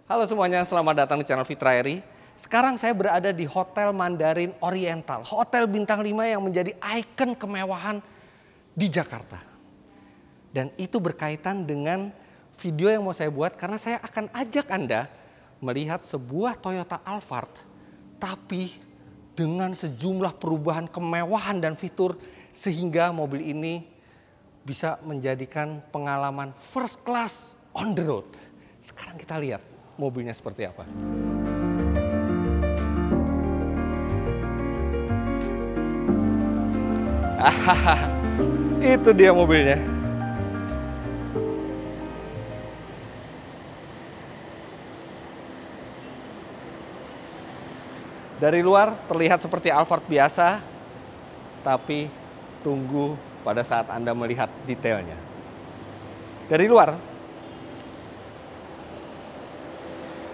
Halo semuanya, selamat datang di channel Fitra Eri. Sekarang saya berada di Hotel Mandarin Oriental, hotel bintang 5 yang menjadi ikon kemewahan di Jakarta. Dan itu berkaitan dengan video yang mau saya buat karena saya akan ajak Anda melihat sebuah Toyota Alphard, tapi dengan sejumlah perubahan kemewahan dan fitur sehingga mobil ini bisa menjadikan pengalaman first class on the road. Sekarang kita lihat mobilnya seperti apa. Itu dia mobilnya. Dari luar terlihat seperti Alphard biasa, tapi tunggu pada saat Anda melihat detailnya. Dari luar,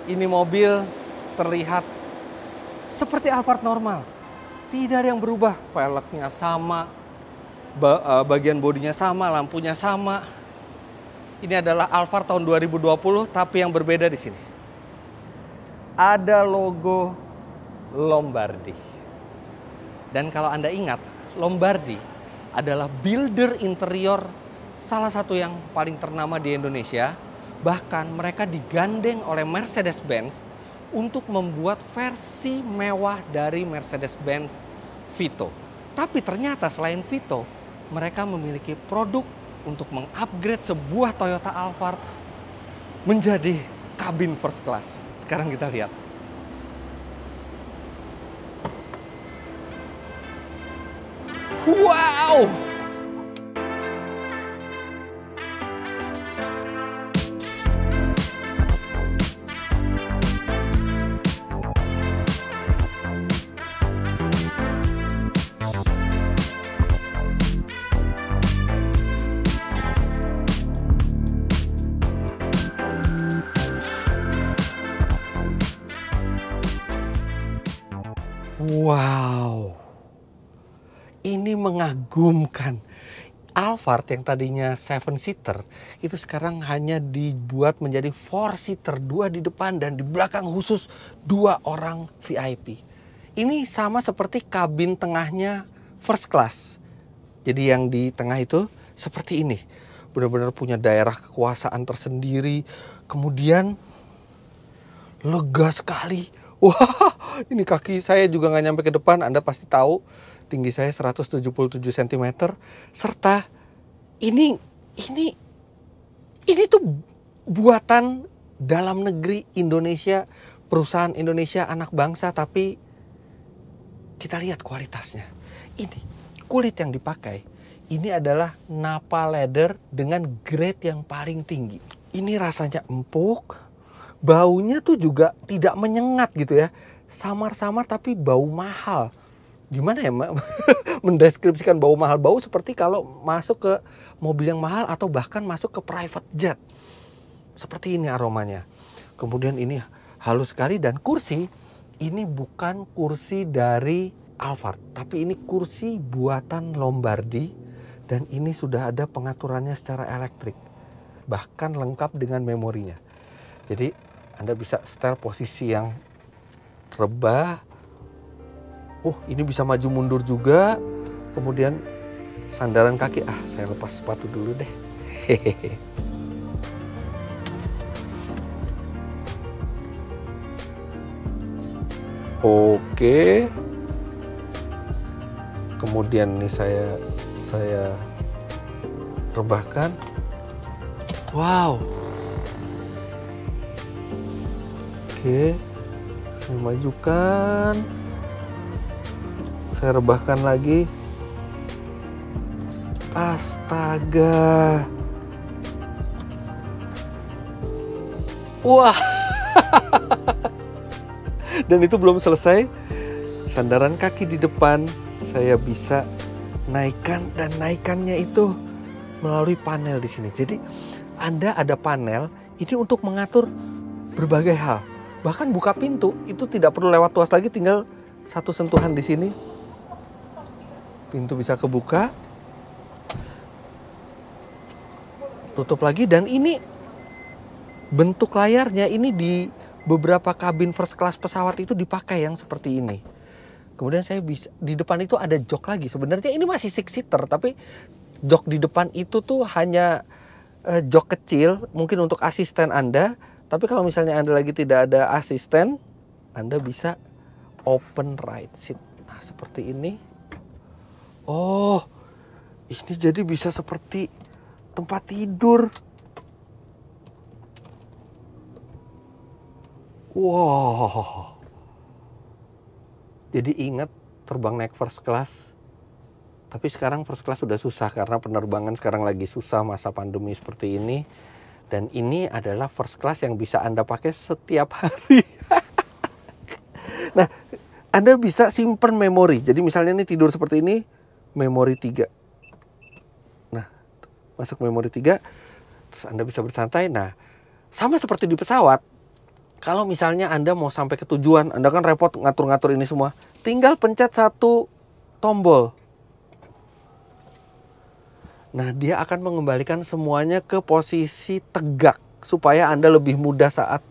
ini mobil terlihat seperti Alphard normal. Tidak ada yang berubah. Velgnya sama, bagian bodinya sama, lampunya sama. Ini adalah Alphard tahun 2020, tapi yang berbeda di sini. Ada logo Lombardi. Dan kalau Anda ingat, Lombardi adalah builder interior salah satu yang paling ternama di Indonesia. Bahkan mereka digandeng oleh Mercedes-Benz untuk membuat versi mewah dari Mercedes-Benz Vito. Tapi ternyata selain Vito, mereka memiliki produk untuk mengupgrade sebuah Toyota Alphard menjadi kabin first class. Sekarang kita lihat. Wow! Wow, ini mengagumkan. Alphard yang tadinya 7-seater itu sekarang hanya dibuat menjadi 4-seater, 2 di depan dan di belakang khusus 2 orang VIP. Ini sama seperti kabin tengahnya first class. Jadi yang di tengah itu seperti ini, benar-benar punya daerah kekuasaan tersendiri. Kemudian lega sekali. Wah, ini kaki saya juga nggak nyampe ke depan. Anda pasti tahu tinggi saya 177 cm. Serta ini tuh buatan dalam negeri Indonesia, perusahaan Indonesia anak bangsa, tapi kita lihat kualitasnya. Ini kulit yang dipakai, ini adalah Nappa leather dengan grade yang paling tinggi. Ini rasanya empuk. Baunya tuh juga tidak menyengat gitu ya. Samar-samar tapi bau mahal. Gimana ya mendeskripsikan bau mahal? Bau seperti kalau masuk ke mobil yang mahal atau bahkan masuk ke private jet. Seperti ini aromanya. Kemudian ini halus sekali dan kursi ini bukan kursi dari Alphard, tapi ini kursi buatan Lombardi dan ini sudah ada pengaturannya secara elektrik. Bahkan lengkap dengan memorinya. Jadi Anda bisa setel posisi yang rebah. Ini bisa maju mundur juga. Kemudian sandaran kaki. Saya lepas sepatu dulu deh. Hehehe. Oke. Kemudian ini saya rebahkan. Wow. Oke, saya majukan, saya rebahkan lagi. Astaga, wah, dan itu belum selesai. Sandaran kaki di depan saya bisa naikkan dan naikannya itu melalui panel di sini. Jadi Anda ada panel ini untuk mengatur berbagai hal. Bahkan buka pintu itu tidak perlu lewat tuas lagi, tinggal satu sentuhan di sini. Pintu bisa kebuka. tutup lagi, dan ini bentuk layarnya ini beberapa kabin first class pesawat itu dipakai yang seperti ini. Kemudian saya bisa, di depan itu ada jok lagi. Sebenarnya ini masih six seater, tapi jok di depan itu tuh hanya jok kecil, mungkin untuk asisten Anda. Tapi kalau misalnya Anda lagi tidak ada asisten, Anda bisa open right seat. Nah, seperti ini. Oh, ini jadi bisa seperti tempat tidur. Wow. Jadi ingat terbang naik first class. Tapi sekarang first class sudah susah karena penerbangan sekarang lagi susah masa pandemi seperti ini. Dan ini adalah first class yang bisa Anda pakai setiap hari. Nah, Anda bisa simpan memori. Jadi misalnya ini tidur seperti ini, memori 3. Nah, masuk memori 3, terus Anda bisa bersantai. Nah, sama seperti di pesawat. Kalau misalnya Anda mau sampai ke tujuan, Anda kan repot ngatur-ngatur ini semua. Tinggal pencet satu tombol. Nah, dia akan mengembalikan semuanya ke posisi tegak supaya Anda lebih mudah saat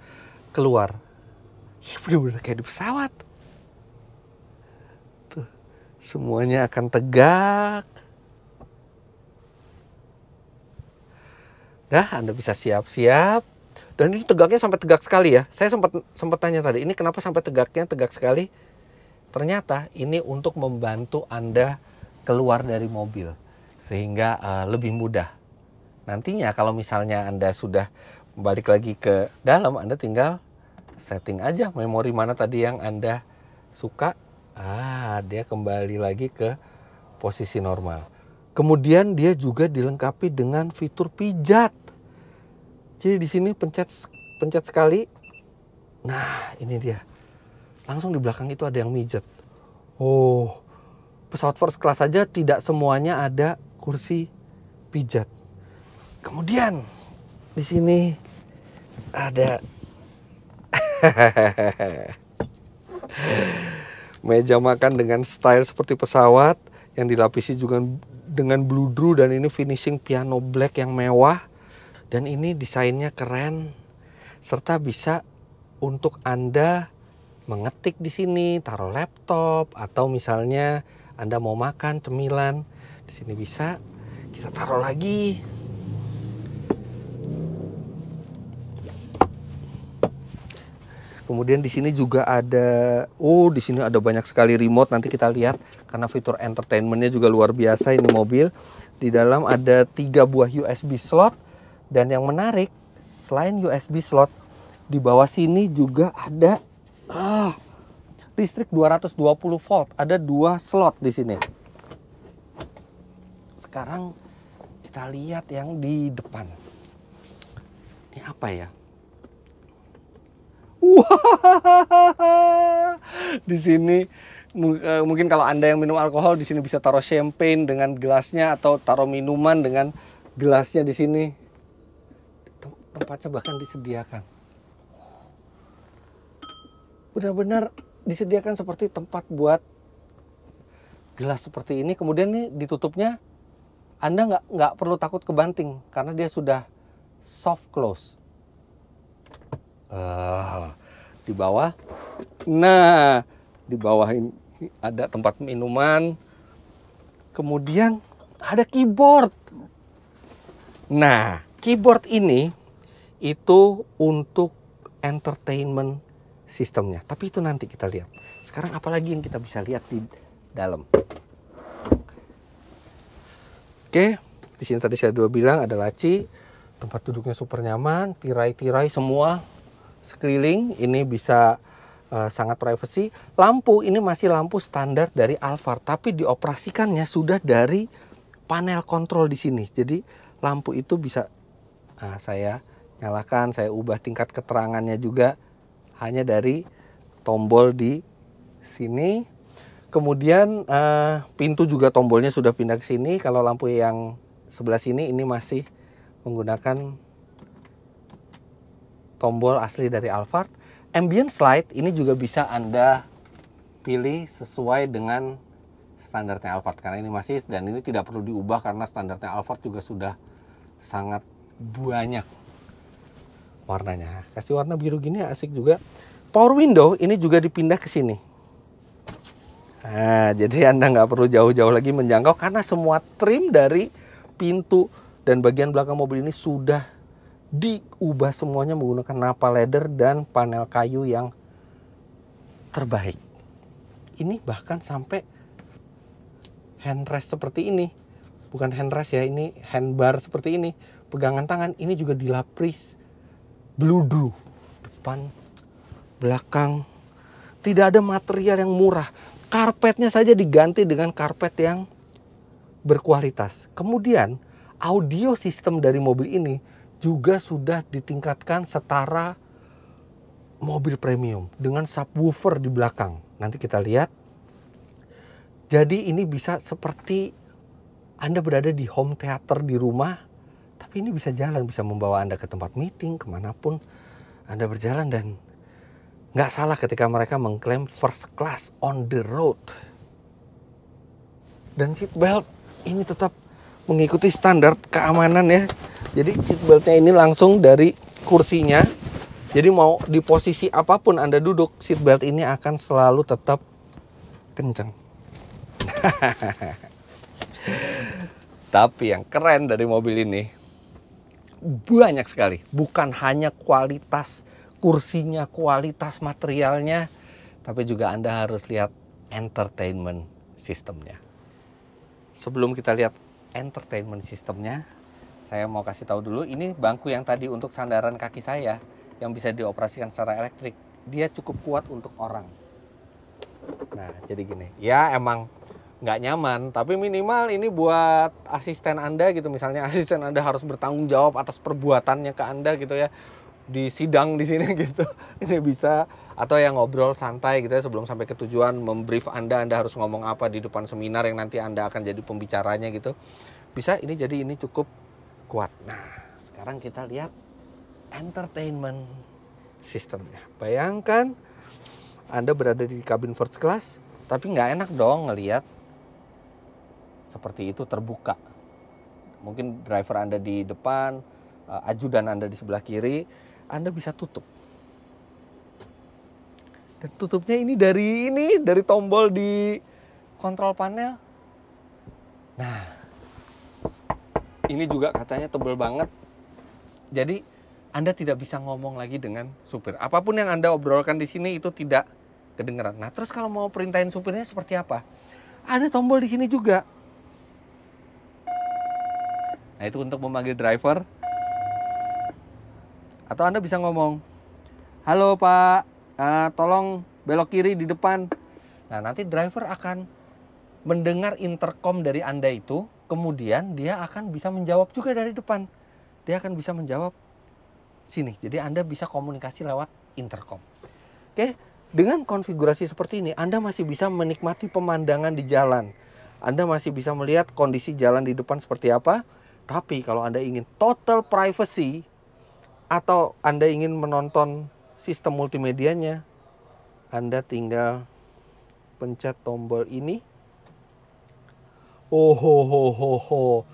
keluar. Ya, benar-benar kayak di pesawat. Tuh, semuanya akan tegak. Nah, Anda bisa siap-siap. Dan ini tegaknya sampai tegak sekali ya. Saya sempat tanya tadi, ini kenapa sampai tegak sekali? Ternyata ini untuk membantu Anda keluar dari mobil sehingga lebih mudah. Nantinya kalau misalnya Anda sudah balik lagi ke dalam, Anda tinggal setting aja memori mana tadi yang Anda suka. Dia kembali lagi ke posisi normal. Kemudian dia juga dilengkapi dengan fitur pijat. Jadi di sini pencet sekali. Nah, ini dia. Langsung di belakang itu ada yang mijet. Oh, pesawat first class saja tidak semuanya ada kursi pijat. Kemudian di sini ada meja makan dengan style seperti pesawat yang dilapisi juga dengan bludru, dan ini finishing piano black yang mewah. Dan ini desainnya keren, serta bisa untuk Anda mengetik di sini, taruh laptop, atau misalnya Anda mau makan cemilan, di sini bisa kita taruh lagi. Kemudian di sini juga ada, di sini ada banyak sekali remote. Nanti kita lihat karena fitur entertainmentnya juga luar biasa ini mobil. Di dalam ada 3 buah USB slot. Dan yang menarik, selain USB slot, di bawah sini juga ada listrik 220 volt. Ada 2 slot di sini. Sekarang kita lihat yang di depan. Ini apa ya? Wah, di sini mungkin kalau Anda yang minum alkohol, di sini bisa taruh champagne dengan gelasnya, atau taruh minuman dengan gelasnya di sini. Tempatnya bahkan disediakan. Benar-benar disediakan seperti tempat buat gelas seperti ini. Kemudian nih ditutupnya, Anda nggak perlu takut kebanting karena dia sudah soft close. Di bawah, nah di bawah ini ada tempat minuman. Kemudian ada keyboard. Nah, keyboard ini itu untuk entertainment sistemnya. Tapi itu nanti kita lihat. Sekarang apalagi yang kita bisa lihat di dalam. Oke, di sini tadi saya bilang ada laci, tempat duduknya super nyaman, tirai-tirai semua sekeliling. Ini bisa sangat privacy. Lampu ini masih lampu standar dari Alphard, tapi dioperasikannya sudah dari panel kontrol di sini. Jadi lampu itu bisa saya nyalakan, saya ubah tingkat keterangannya juga hanya dari tombol di sini. Kemudian pintu juga tombolnya sudah pindah ke sini. Kalau lampu yang sebelah sini ini masih menggunakan tombol asli dari Alphard. Ambient light ini juga bisa Anda pilih sesuai dengan standarnya Alphard, karena ini masih, dan ini tidak perlu diubah karena standarnya Alphard juga sudah sangat banyak. warnanya. Kasih warna biru gini asik juga. Power window ini juga dipindah ke sini. Nah, jadi Anda nggak perlu jauh-jauh lagi menjangkau karena semua trim dari pintu dan bagian belakang mobil ini sudah diubah semuanya menggunakan napa leather dan panel kayu yang terbaik. Ini bahkan sampai handrest seperti ini. Bukan handrest ya, ini handbar seperti ini. Pegangan tangan ini juga dilapis bludru. Depan, belakang. Tidak ada material yang murah. Karpetnya saja diganti dengan karpet yang berkualitas. Kemudian audio sistem dari mobil ini juga sudah ditingkatkan setara mobil premium dengan subwoofer di belakang. Nanti kita lihat. Jadi ini bisa seperti Anda berada di home theater di rumah, tapi ini bisa jalan, bisa membawa Anda ke tempat meeting, kemanapun Anda berjalan, dan nggak salah ketika mereka mengklaim first class on the road. Dan seat belt ini tetap mengikuti standar keamanan ya. Jadi seat beltnya ini langsung dari kursinya. Jadi mau di posisi apapun Anda duduk, seat belt ini akan selalu tetap kencang. Tapi yang keren dari mobil ini banyak sekali. Bukan hanya kualitas kursinya, kualitas materialnya, tapi juga Anda harus lihat entertainment sistemnya. Sebelum kita lihat entertainment sistemnya, saya mau kasih tahu dulu, ini bangku yang tadi untuk sandaran kaki saya yang bisa dioperasikan secara elektrik. Dia cukup kuat untuk orang. Nah, jadi gini, ya emang nggak nyaman, tapi minimal ini buat asisten Anda gitu. Misalnya asisten Anda harus bertanggung jawab atas perbuatannya ke Anda gitu ya, di sidang di sini gitu. Ini bisa, atau yang ngobrol santai gitu ya sebelum sampai ke tujuan, membrief Anda harus ngomong apa di depan seminar yang nanti Anda akan jadi pembicaranya gitu. Bisa ini, jadi ini cukup kuat. Nah, sekarang kita lihat entertainment sistemnya. Bayangkan Anda berada di kabin first class, tapi nggak enak dong ngelihat seperti itu terbuka. Mungkin driver Anda di depan, ajudan Anda di sebelah kiri, Anda bisa tutup. Dan tutupnya ini dari tombol di kontrol panel. Nah, ini juga kacanya tebal banget. Jadi Anda tidak bisa ngomong lagi dengan supir. Apapun yang Anda obrolkan di sini itu tidak kedengeran. Nah, terus kalau mau perintahin supirnya seperti apa? Ada tombol di sini juga. Nah, itu untuk memanggil driver. Atau Anda bisa ngomong, "Halo Pak, tolong belok kiri di depan." Nah, nanti driver akan mendengar intercom dari Anda itu, kemudian dia akan bisa menjawab juga dari depan. Dia akan bisa menjawab sini. Jadi Anda bisa komunikasi lewat intercom. Oke, dengan konfigurasi seperti ini, Anda masih bisa menikmati pemandangan di jalan. Anda masih bisa melihat kondisi jalan di depan seperti apa. Tapi kalau Anda ingin total privacy, atau Anda ingin menonton sistem multimedianya, Anda tinggal pencet tombol ini. Oh,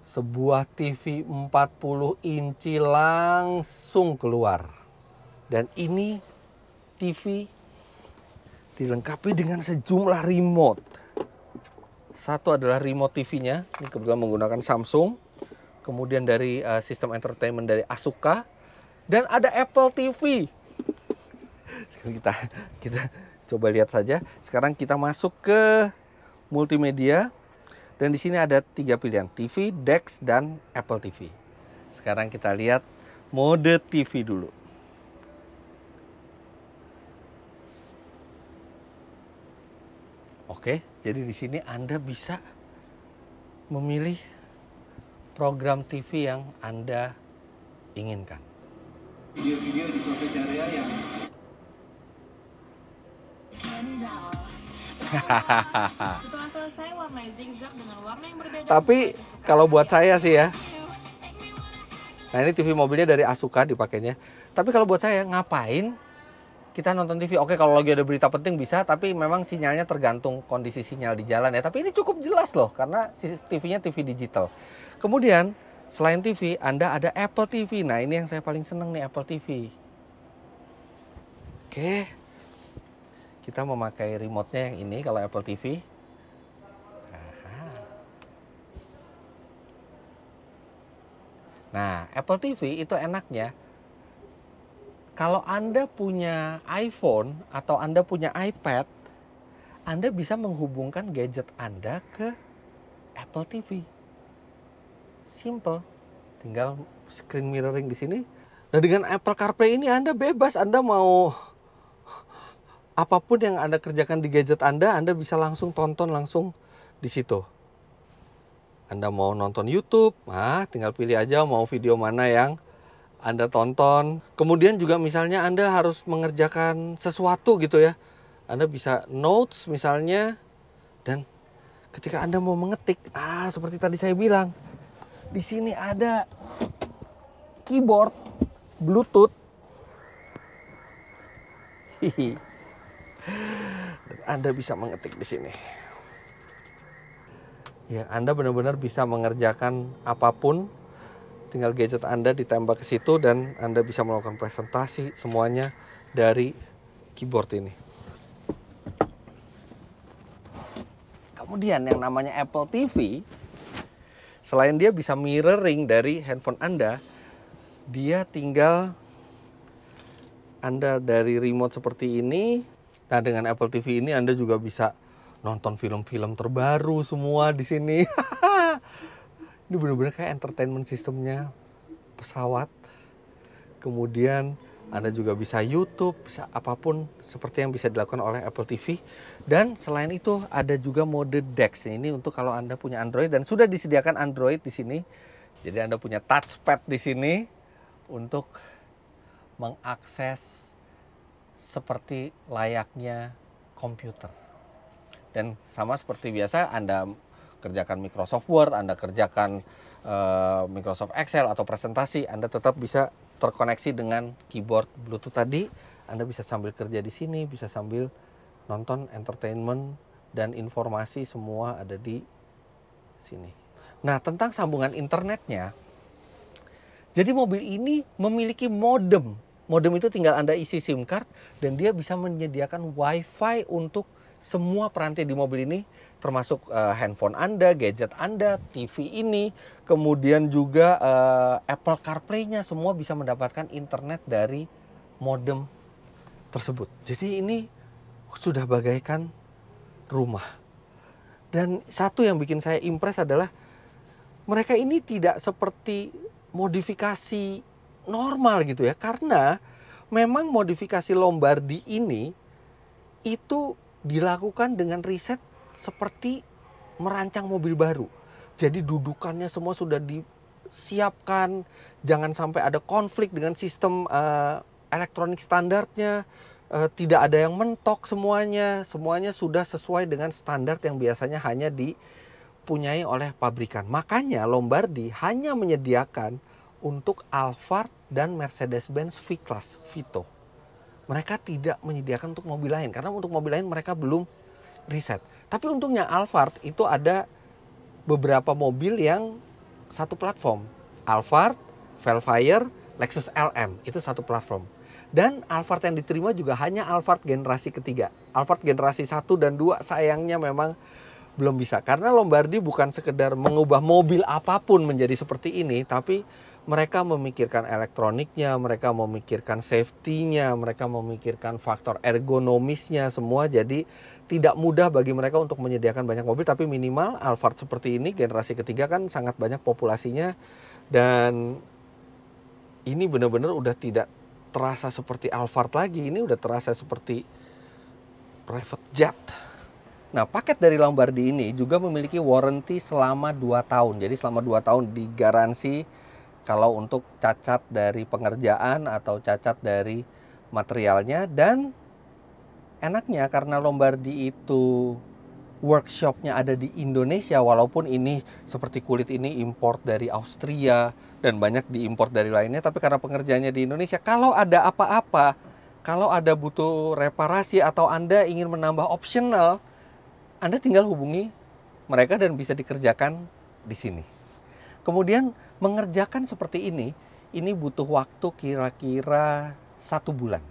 sebuah TV 40 inci langsung keluar. Dan ini TV dilengkapi dengan sejumlah remote. Satu adalah remote TV-nya, ini kebetulan menggunakan Samsung. Kemudian dari sistem entertainment dari Asuka, dan ada Apple TV. Sekarang kita coba lihat saja. Sekarang kita masuk ke multimedia, dan di sini ada 3 pilihan, TV, DeX, dan Apple TV. Sekarang kita lihat mode TV dulu. Oke, jadi di sini Anda bisa memilih program TV yang Anda inginkan. Video-video di profesi area yang setelah selesai warnai zigzag dengan warna yang berbeda. Tapi kalau buat saya sih ya, nah ini TV mobilnya dari Asuka dipakainya. Tapi kalau buat saya, ngapain kita nonton TV? Oke, kalau lagi ada berita penting bisa, tapi memang sinyalnya tergantung kondisi sinyal di jalan ya. Tapi ini cukup jelas loh, karena TV-nya TV digital. Kemudian Selain TV, Anda ada Apple TV. Nah, ini yang saya paling seneng nih, Apple TV. Oke. Kita memakai remote-nya yang ini kalau Apple TV. Nah, Apple TV itu enaknya, kalau Anda punya iPhone atau Anda punya iPad, Anda bisa menghubungkan gadget Anda ke Apple TV. Simple. Tinggal screen mirroring di sini. Nah, dengan Apple CarPlay ini Anda bebas. Anda mau apapun yang Anda kerjakan di gadget Anda bisa langsung tonton langsung di situ. Anda mau nonton YouTube, tinggal pilih aja mau video mana yang Anda tonton. Kemudian juga misalnya Anda harus mengerjakan sesuatu gitu ya. Anda bisa notes misalnya. Dan ketika Anda mau mengetik, seperti tadi saya bilang, di sini ada keyboard Bluetooth. Dan Anda bisa mengetik di sini. Ya, Anda benar-benar bisa mengerjakan apapun. Tinggal gadget Anda ditembak ke situ dan Anda bisa melakukan presentasi semuanya dari keyboard ini. Kemudian yang namanya Apple TV, selain dia bisa mirroring dari handphone Anda, dia tinggal Anda dari remote seperti ini. Nah, dengan Apple TV ini Anda juga bisa nonton film-film terbaru semua di sini. Ini benar-benar kayak entertainment sistemnya pesawat. Kemudian Anda juga bisa YouTube, bisa apapun seperti yang bisa dilakukan oleh Apple TV. Dan selain itu ada juga mode DeX. Ini untuk kalau Anda punya Android dan sudah disediakan Android di sini. Jadi Anda punya touchpad di sini untuk mengakses seperti layaknya komputer. Dan sama seperti biasa Anda kerjakan Microsoft Word, Anda kerjakan Microsoft Excel atau presentasi, Anda tetap bisa terkoneksi dengan keyboard Bluetooth tadi. Anda bisa sambil kerja di sini, bisa sambil nonton entertainment dan informasi semua ada di sini. Nah, tentang sambungan internetnya, jadi mobil ini memiliki modem. Modem itu tinggal Anda isi SIM card dan dia bisa menyediakan WiFi untuk semua peranti di mobil ini, termasuk handphone Anda, gadget Anda, TV ini, kemudian juga Apple CarPlay-nya, semua bisa mendapatkan internet dari modem tersebut. Jadi ini sudah bagaikan rumah. Dan satu yang bikin saya impress adalah mereka ini tidak seperti modifikasi normal gitu ya, karena memang modifikasi Lombardi ini itu dilakukan dengan riset seperti merancang mobil baru. Jadi dudukannya semua sudah disiapkan, jangan sampai ada konflik dengan sistem elektronik standarnya, tidak ada yang mentok semuanya sudah sesuai dengan standar yang biasanya hanya dipunyai oleh pabrikan. Makanya Lombardi hanya menyediakan untuk Alphard dan Mercedes-Benz V-Class Vito. Mereka tidak menyediakan untuk mobil lain, karena untuk mobil lain mereka belum riset. Tapi untungnya Alphard itu ada beberapa mobil yang satu platform. Alphard, Velfire, Lexus LM, itu satu platform. Dan Alphard yang diterima juga hanya Alphard generasi ketiga. Alphard generasi 1 dan 2 sayangnya memang belum bisa. Karena Lombardi bukan sekedar mengubah mobil apapun menjadi seperti ini, tapi mereka memikirkan elektroniknya, mereka memikirkan safety-nya, mereka memikirkan faktor ergonomisnya semua. Jadi tidak mudah bagi mereka untuk menyediakan banyak mobil, tapi minimal Alphard seperti ini generasi ketiga kan sangat banyak populasinya, dan ini benar-benar udah tidak terasa seperti Alphard lagi, ini udah terasa seperti private jet. Nah, paket dari Lombardi ini juga memiliki warranty selama 2 tahun. Jadi selama 2 tahun digaransi kalau untuk cacat dari pengerjaan atau cacat dari materialnya. Dan enaknya karena Lombardi itu workshopnya ada di Indonesia, walaupun ini seperti kulit ini import dari Austria dan banyak diimport dari lainnya, tapi karena pengerjaannya di Indonesia, kalau ada apa-apa, kalau ada butuh reparasi atau Anda ingin menambah optional, Anda tinggal hubungi mereka dan bisa dikerjakan di sini. Kemudian Mengerjakan seperti ini butuh waktu kira-kira 1 bulan.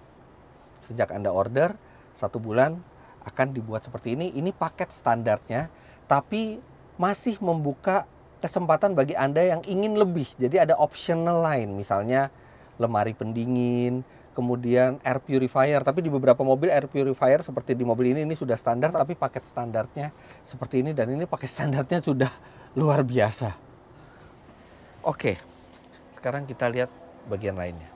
Sejak Anda order, 1 bulan akan dibuat seperti ini. Ini paket standarnya, tapi masih membuka kesempatan bagi Anda yang ingin lebih. Jadi ada optional lain, misalnya lemari pendingin, kemudian air purifier. Tapi di beberapa mobil air purifier seperti di mobil ini sudah standar, tapi paket standarnya seperti ini, dan ini paket standarnya sudah luar biasa. Oke, sekarang kita lihat bagian lainnya.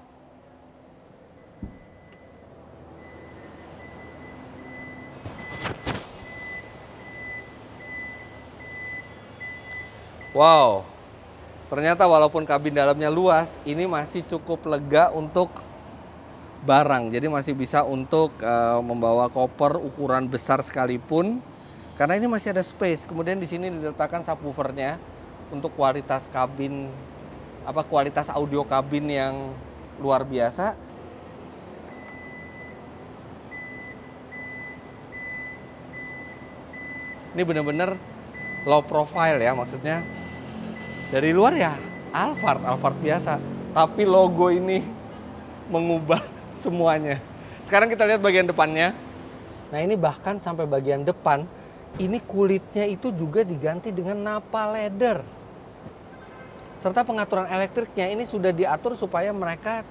Wow, ternyata walaupun kabin dalamnya luas, ini masih cukup lega untuk barang. Jadi masih bisa untuk membawa koper ukuran besar sekalipun, karena ini masih ada space. Kemudian di sini diletakkan subwoofernya untuk kualitas kabin, kualitas audio kabin yang luar biasa. Ini benar-benar low profile ya, maksudnya dari luar ya Alphard biasa, tapi logo ini mengubah semuanya. Sekarang kita lihat bagian depannya. Nah, ini bahkan sampai bagian depan ini kulitnya itu juga diganti dengan Nappa leather. Serta pengaturan elektriknya ini sudah diatur supaya mereka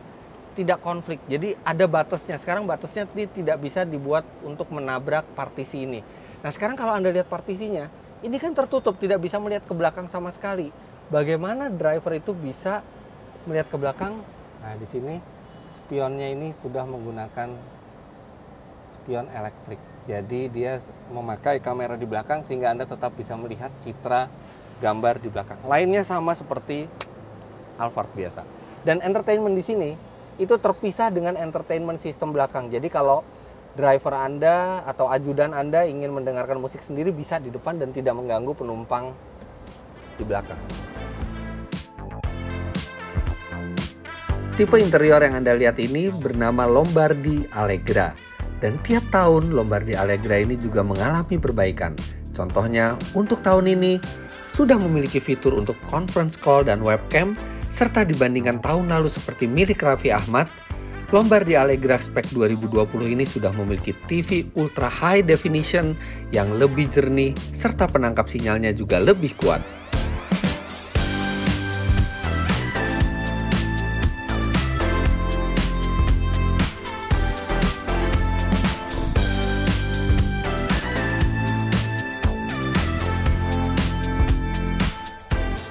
tidak konflik. Jadi ada batasnya. Sekarang batasnya tidak bisa dibuat untuk menabrak partisi ini. Nah, sekarang kalau Anda lihat partisinya, ini kan tertutup, tidak bisa melihat ke belakang sama sekali. Bagaimana driver itu bisa melihat ke belakang? Nah, di sini spionnya ini sudah menggunakan spion elektrik. Jadi dia memakai kamera di belakang sehingga Anda tetap bisa melihat citra gambar di belakang. Lainnya sama seperti Alphard biasa. Dan entertainment di sini itu terpisah dengan entertainment sistem belakang. Jadi kalau driver Anda atau ajudan Anda ingin mendengarkan musik sendiri, bisa di depan dan tidak mengganggu penumpang di belakang. Tipe interior yang Anda lihat ini bernama Lombardi Allegra. Dan tiap tahun Lombardi Allegra ini juga mengalami perbaikan. Contohnya untuk tahun ini sudah memiliki fitur untuk conference call dan webcam, serta dibandingkan tahun lalu seperti milik Raffi Ahmad, Lombardi Allegra spek 2020 ini sudah memiliki TV Ultra High Definition yang lebih jernih, serta penangkap sinyalnya juga lebih kuat.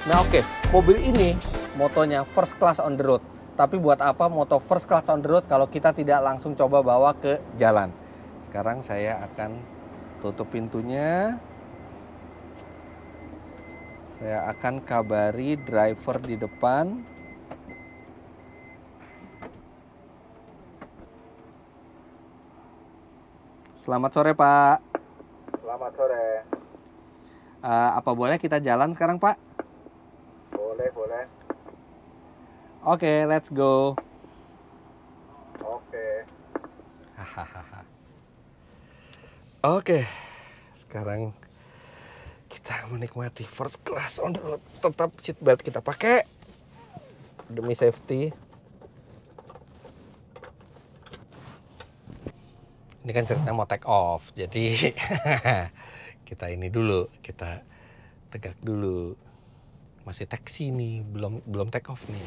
Nah, oke, mobil ini motonya first class on the road. Tapi buat apa moto first class on the road kalau kita tidak langsung coba bawa ke jalan? Sekarang saya akan tutup pintunya. Saya akan kabari driver di depan. Selamat sore, Pak. Selamat sore. Apa boleh kita jalan sekarang, Pak? Boleh. Oke, let's go. Oke. Oke, sekarang kita menikmati first class on the road. Tetap seat belt kita pakai demi safety. Ini kan ceritanya mau take off, jadi kita ini dulu, kita tegak dulu. Masih taksi nih, belum take off nih.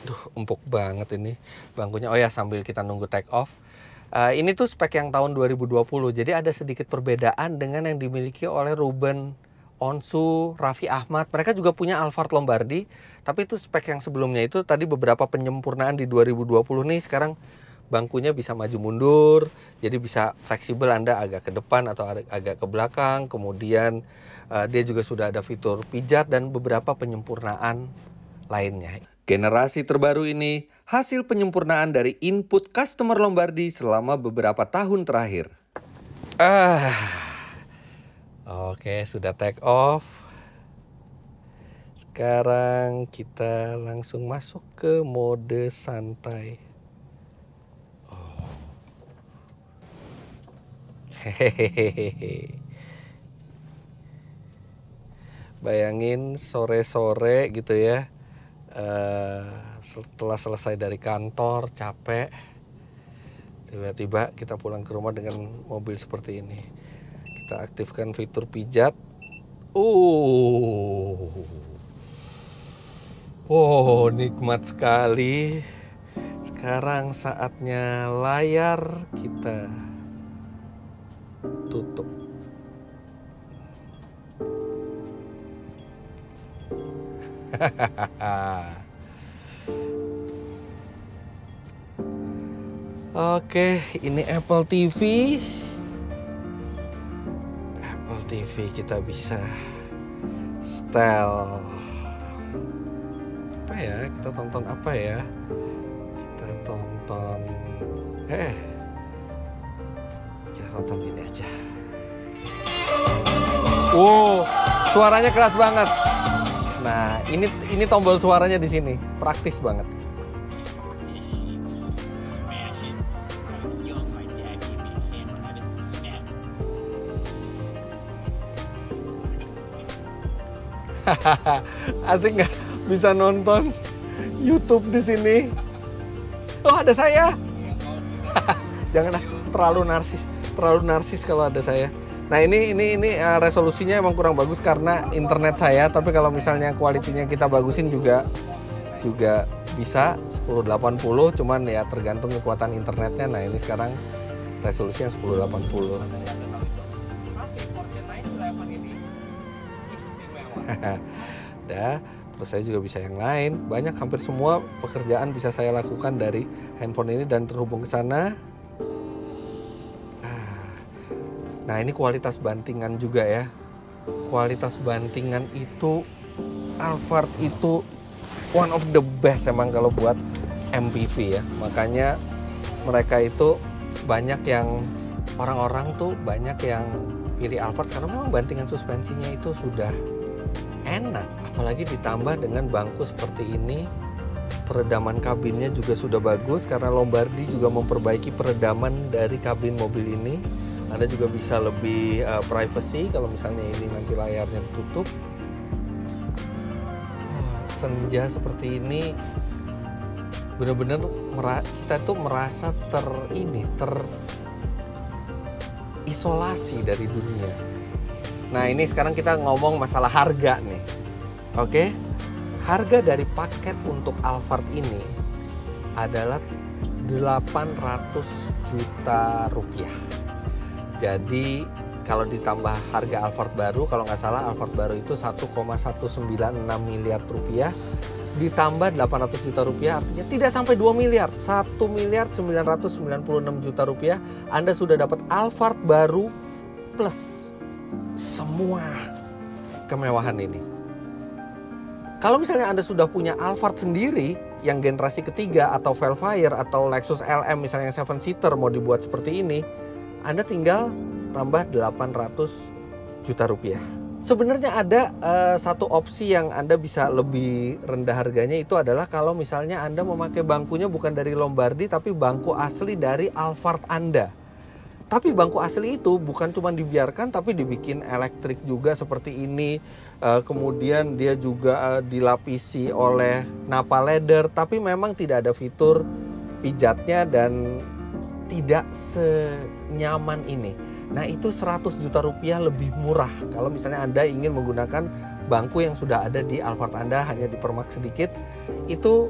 Duh, empuk banget ini bangkunya. Oh ya, sambil kita nunggu take off, ini tuh spek yang tahun 2020. Jadi ada sedikit perbedaan dengan yang dimiliki oleh Ruben Onsu, Raffi Ahmad. Mereka juga punya Alphard Lombardi, tapi itu spek yang sebelumnya. Itu tadi beberapa penyempurnaan di 2020 nih. Sekarang bangkunya bisa maju mundur, jadi bisa fleksibel, Anda agak ke depan atau agak ke belakang. Kemudian dia juga sudah ada fitur pijat dan beberapa penyempurnaan lainnya. Generasi terbaru ini hasil penyempurnaan dari input customer Lombardi selama beberapa tahun terakhir. Oke, sudah take off. Sekarang kita langsung masuk ke mode santai. Hehehe. Bayangin sore-sore gitu ya, setelah selesai dari kantor capek, tiba-tiba kita pulang ke rumah dengan mobil seperti ini. Kita aktifkan fitur pijat. Oh, nikmat sekali. Sekarang saatnya layar kita tutup. Oke, ini Apple TV. Apple TV kita bisa setel. Apa ya? Kita tonton apa ya? Kita tonton kita tonton ini aja. Wow, suaranya keras banget. Nah, ini tombol suaranya di sini, praktis banget. Asik nggak? Bisa nonton YouTube di sini. Oh, ada saya. Jangan terlalu narsis kalau ada saya. Nah, ini resolusinya emang kurang bagus karena internet saya, tapi kalau misalnya kualitinya kita bagusin juga bisa 1080, cuman ya tergantung kekuatan internetnya. Nah, ini sekarang resolusinya 1080. Terus saya juga bisa yang lain. Banyak, hampir semua pekerjaan bisa saya lakukan dari handphone ini dan terhubung ke sana. Nah, ini kualitas bantingan juga ya. Kualitas bantingan itu Alphard itu one of the best emang kalau buat MPV ya. Makanya mereka itu banyak yang orang-orang tuh banyak yang pilih Alphard karena memang bantingan suspensinya itu sudah enak. Apalagi ditambah dengan bangku seperti ini. Peredaman kabinnya juga sudah bagus karena Lombardi juga memperbaiki peredaman dari kabin mobil ini. Anda juga bisa lebih privacy kalau misalnya ini nanti layarnya ditutup. Senja seperti ini benar-benar kita tuh merasa terisolasi dari dunia. Nah, ini sekarang kita ngomong masalah harga nih. Oke. Harga dari paket untuk Alphard ini adalah 800 juta rupiah. Jadi kalau ditambah harga Alphard baru, kalau nggak salah Alphard baru itu 1,196 miliar rupiah, ditambah 800 juta rupiah, artinya tidak sampai 2 miliar, 1 miliar 996 juta rupiah, Anda sudah dapat Alphard baru plus semua kemewahan ini. Kalau misalnya Anda sudah punya Alphard sendiri yang generasi ketiga atau Velfire atau Lexus LM misalnya yang 7-seater mau dibuat seperti ini, Anda tinggal tambah 800 juta rupiah. Sebenarnya ada satu opsi yang Anda bisa lebih rendah harganya, itu adalah kalau misalnya Anda memakai bangkunya bukan dari Lombardi tapi bangku asli dari Alphard Anda. Tapi bangku asli itu bukan cuma dibiarkan tapi dibikin elektrik juga seperti ini. Kemudian dia juga dilapisi oleh napa leather, tapi memang tidak ada fitur pijatnya dan tidak senyaman ini. Nah, itu 100 juta rupiah lebih murah kalau misalnya Anda ingin menggunakan bangku yang sudah ada di Alphard Anda, hanya dipermak sedikit, itu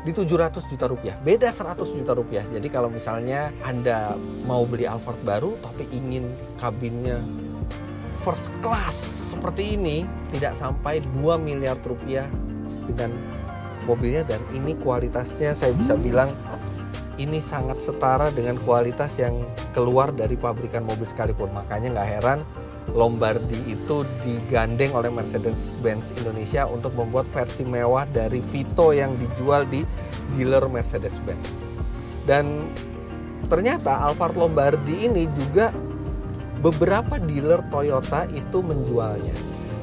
di 700 juta rupiah, beda 100 juta rupiah. Jadi kalau misalnya Anda mau beli Alphard baru tapi ingin kabinnya first class seperti ini, tidak sampai 2 miliar rupiah dengan mobilnya. Dan ini kualitasnya saya bisa bilang ini sangat setara dengan kualitas yang keluar dari pabrikan mobil sekalipun. Makanya nggak heran Lombardi itu digandeng oleh Mercedes-Benz Indonesia untuk membuat versi mewah dari Vito yang dijual di dealer Mercedes-Benz. Dan ternyata Alphard Lombardi ini juga beberapa dealer Toyota itu menjualnya.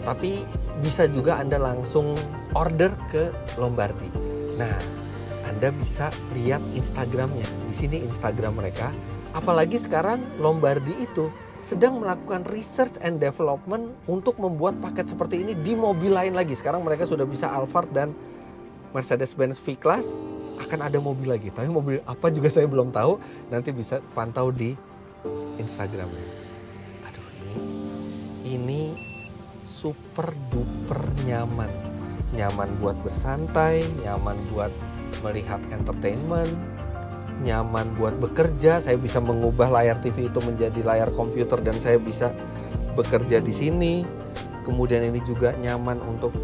Tapi bisa juga Anda langsung order ke Lombardi. Nah, Anda bisa lihat Instagramnya. Di sini Instagram mereka. Apalagi sekarang Lombardi itu sedang melakukan research and development untuk membuat paket seperti ini di mobil lain lagi. Sekarang mereka sudah bisa Alphard dan Mercedes-Benz V-Class, akan ada mobil lagi. Tapi mobil apa juga saya belum tahu, nanti bisa pantau di Instagramnya. Aduh, ini super duper nyaman. Nyaman buat bersantai, nyaman buat melihat entertainment, nyaman buat bekerja. Saya bisa mengubah layar TV itu menjadi layar komputer dan saya bisa bekerja di sini. Kemudian ini juga nyaman untuk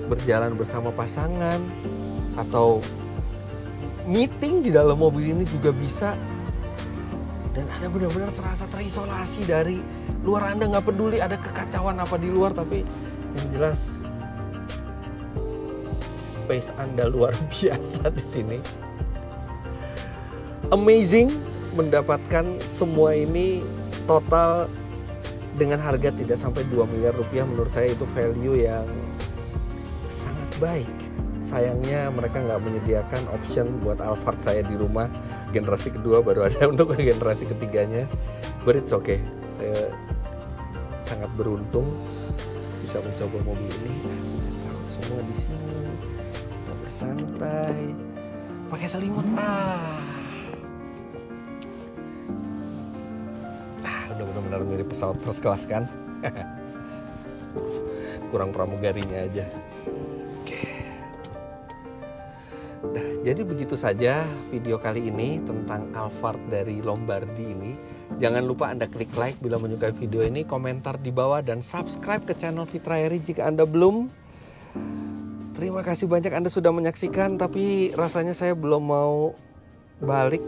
berjalan bersama pasangan atau meeting di dalam mobil ini juga bisa. Dan Anda benar-benar serasa terisolasi dari luar. Anda nggak peduli ada kekacauan apa di luar, tapi yang jelas space Anda luar biasa di sini. Amazing mendapatkan semua ini total dengan harga tidak sampai 2 miliar rupiah. Menurut saya itu value yang sangat baik. Sayangnya mereka nggak menyediakan option buat Alphard saya di rumah. Generasi kedua baru ada untuk generasi ketiganya. But it's okay. Saya sangat beruntung bisa mencoba mobil ini. Semua di sini bersantai, pakai selimut. Udah benar-benar mirip pesawat first class kan? Kurang pramugarinya aja. Oke. Nah, jadi begitu saja video kali ini tentang Alphard dari Lombardi ini. Jangan lupa Anda klik like bila menyukai video ini, komentar di bawah, dan subscribe ke channel Fitra Eri jika Anda belum. Terima kasih banyak Anda sudah menyaksikan, tapi rasanya saya belum mau balik.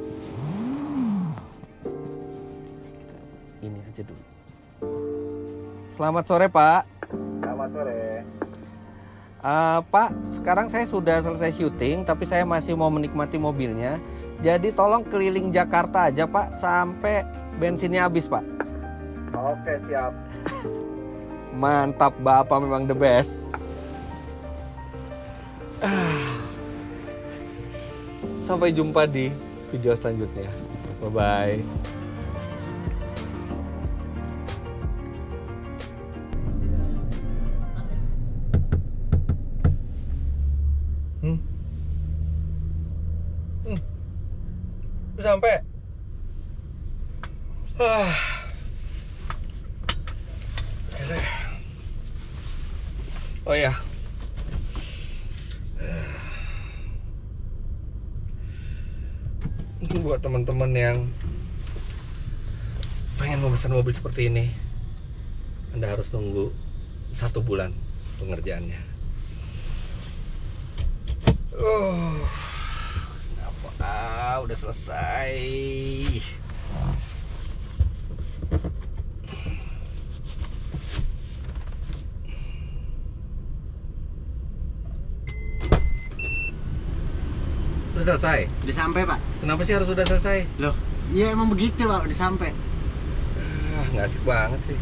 Ini aja dulu. Selamat sore, Pak. Selamat sore. Pak, sekarang saya sudah selesai syuting, tapi saya masih mau menikmati mobilnya. Jadi tolong keliling Jakarta aja, Pak, sampai bensinnya habis, Pak. Oke, siap. Mantap, Bapak memang the best. Sampai jumpa di video selanjutnya. Bye-bye. Sampai. Oh ya. Ini buat teman-teman yang pengen memesan mobil seperti ini, Anda harus nunggu 1 bulan pengerjaannya. Udah selesai. Udah selesai? Udah sampai, Pak. Kenapa sih harus udah selesai? Loh, iya emang begitu, Pak, udah sampai. Nggak asik banget sih.